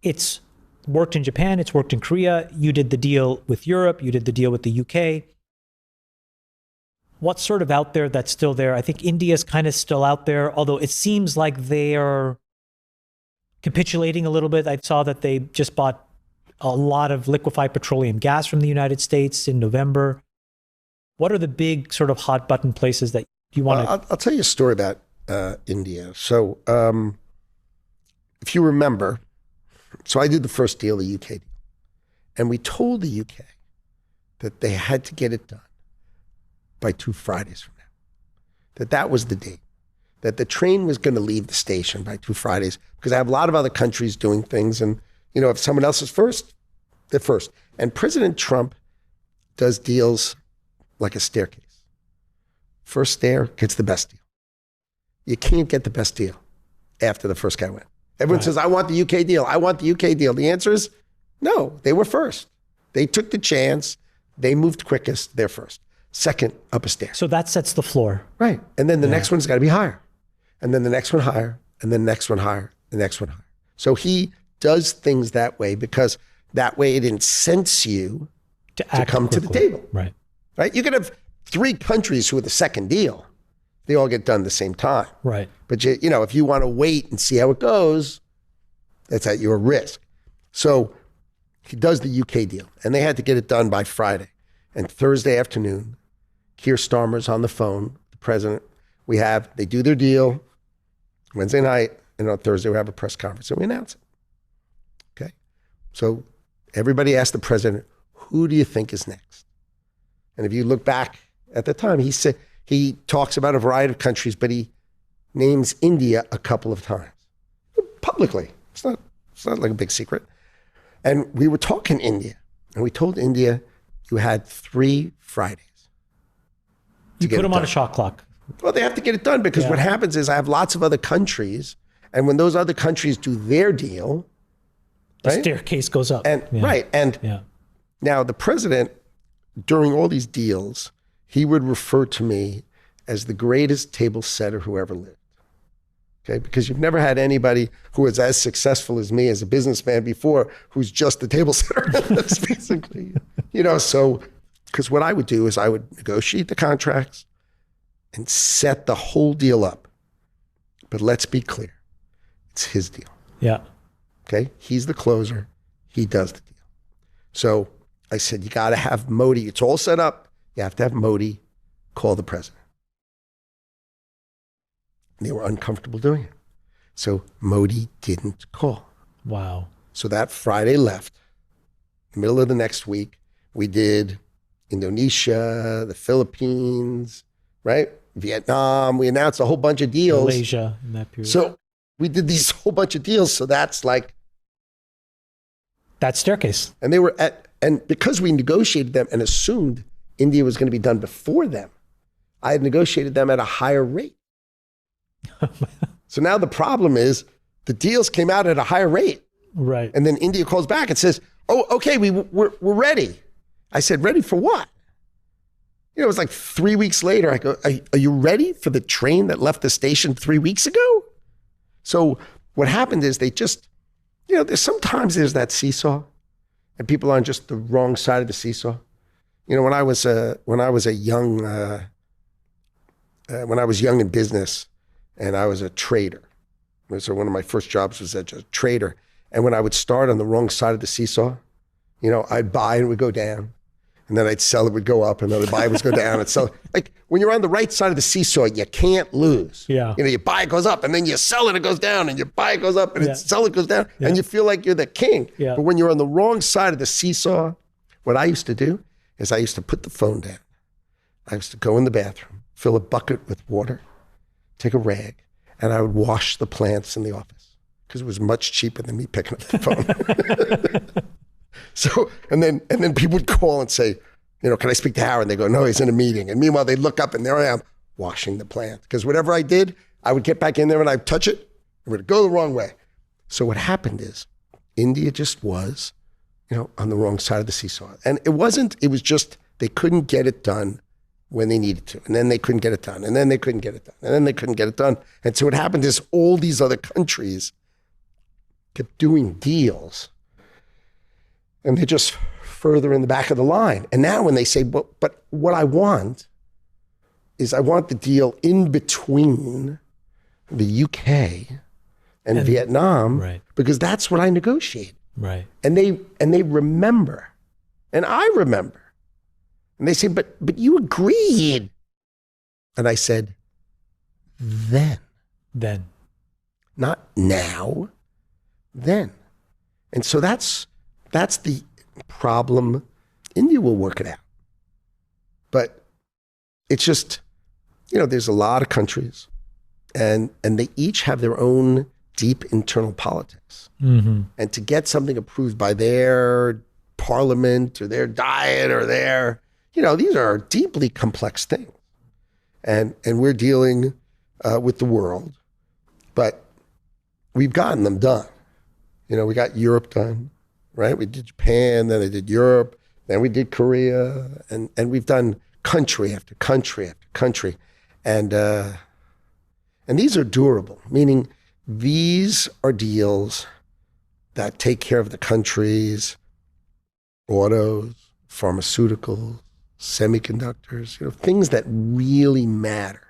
it's worked in Japan, it's worked in Korea. You did the deal with Europe, you did the deal with the UK. What's sort of out there that's still there? I think India's kind of still out there, although it seems like they are capitulating a little bit. I saw that they just bought a lot of liquefied petroleum gas from the United States in November. What are the big sort of hot button places that you want to... I'll tell you a story about India. So if you remember, so I did the first deal, the UK deal, and we told the UK that they had to get it done by 2 Fridays from now, that was the date, that the train was going to leave the station by 2 Fridays, because I have a lot of other countries doing things, and if someone else is first, they're first. And President Trump does deals like a staircase. First stair gets the best deal. You can't get the best deal after the first guy went. Everyone says, I want the UK deal. I want the UK deal. The answer is no, they were first. They took the chance. They moved quickest. They're first. Second, up a stair. So that sets the floor. Right. And then the next one's got to be higher. And then the next one higher. And then the next one higher. The next one higher. So he does things that way because that way it incents you to come quickly to the table. Right. Right. You could have 3 countries who are the second deal. They all get done at the same time. Right. But if you want to wait and see how it goes, that's at your risk. So he does the UK deal, and they had to get it done by Friday. And Thursday afternoon, Keir Starmer's on the phone, the president. They do their deal Wednesday night, and on Thursday we have a press conference and we announce it. Okay. So everybody asked the president, who do you think is next? And if you look back at the time, he talks about a variety of countries, but he names India a couple of times publicly. It's not like a big secret. And we were talking India, and we told India you had 3 Fridays. You put them on a shot clock. Well, they have to get it done because what happens is I have lots of other countries, and when those other countries do their deal, the staircase goes up. And now the president, during all these deals, he would refer to me as the greatest table setter who ever lived. Okay, because you've never had anybody who was as successful as me as a businessman before, who's just the table setter. That's basically, so, because what I would do is I would negotiate the contracts and set the whole deal up. But let's be clear, it's his deal. Yeah. Okay, he's the closer, he does the deal. So I said, you got to have Modi, it's all set up. You have to have Modi call the president. And they were uncomfortable doing it. So Modi didn't call. Wow. So that Friday left. The middle of the next week, we did Indonesia, the Philippines, right? Vietnam. We announced a whole bunch of deals. Malaysia in that period. So we did these whole bunch of deals. So that's like... that staircase. And they were and because we negotiated them and assumed India was going to be done before them, I had negotiated them at a higher rate. So now the problem is the deals came out at a higher rate. Right. And then India calls back and says, oh, okay, we're ready. I said, ready for what? It was like 3 weeks later. I go, are you ready for the train that left the station 3 weeks ago? So what happened is they just, sometimes there's that seesaw and people are on just the wrong side of the seesaw. When I was young in business and I was a trader. So one of my first jobs was as a trader. And when I would start on the wrong side of the seesaw, I'd buy and it would go down. And then I'd sell, it would go up, and then I'd buy, it would go down. And sell. Like when you're on the right side of the seesaw, you can't lose. Yeah. You buy, it goes up, and then you sell it, it goes down, and you buy, it goes up, and sell it, goes down, and you feel like you're the king. Yeah. But when you're on the wrong side of the seesaw, what I used to do is I used to put the phone down. I used to go in the bathroom, fill a bucket with water, take a rag, and I would wash the plants in the office because it was much cheaper than me picking up the phone. So, and then people would call and say, can I speak to Howard? And they go, no, he's in a meeting. And meanwhile, they look up and there I am washing the plant. Because whatever I did, I would get back in there and I'd touch it. It would go the wrong way. So what happened is India just was, on the wrong side of the seesaw. And it was just, they couldn't get it done when they needed to. And then they couldn't get it done. And then they couldn't get it done. And then they couldn't get it done. And so what happened is all these other countries kept doing deals, and they're just further in the back of the line. And now when they say, well, but what I want is I want the deal in between the UK and Vietnam, right. because that's what I negotiated. Right. And they remember, and I remember. And they say, but you agreed. And I said, then. Not now, then. And so that's the problem. India will work it out. But it's just, there's a lot of countries, and they each have their own deep internal politics. Mm-hmm. And to get something approved by their parliament or their diet or their, these are deeply complex things. And we're dealing with the world, but we've gotten them done. We got Europe done, right? We did Japan, then I did Europe, then we did Korea, and we've done country after country after country. And these are durable, meaning these are deals that take care of the country's autos, pharmaceuticals, semiconductors, things that really matter.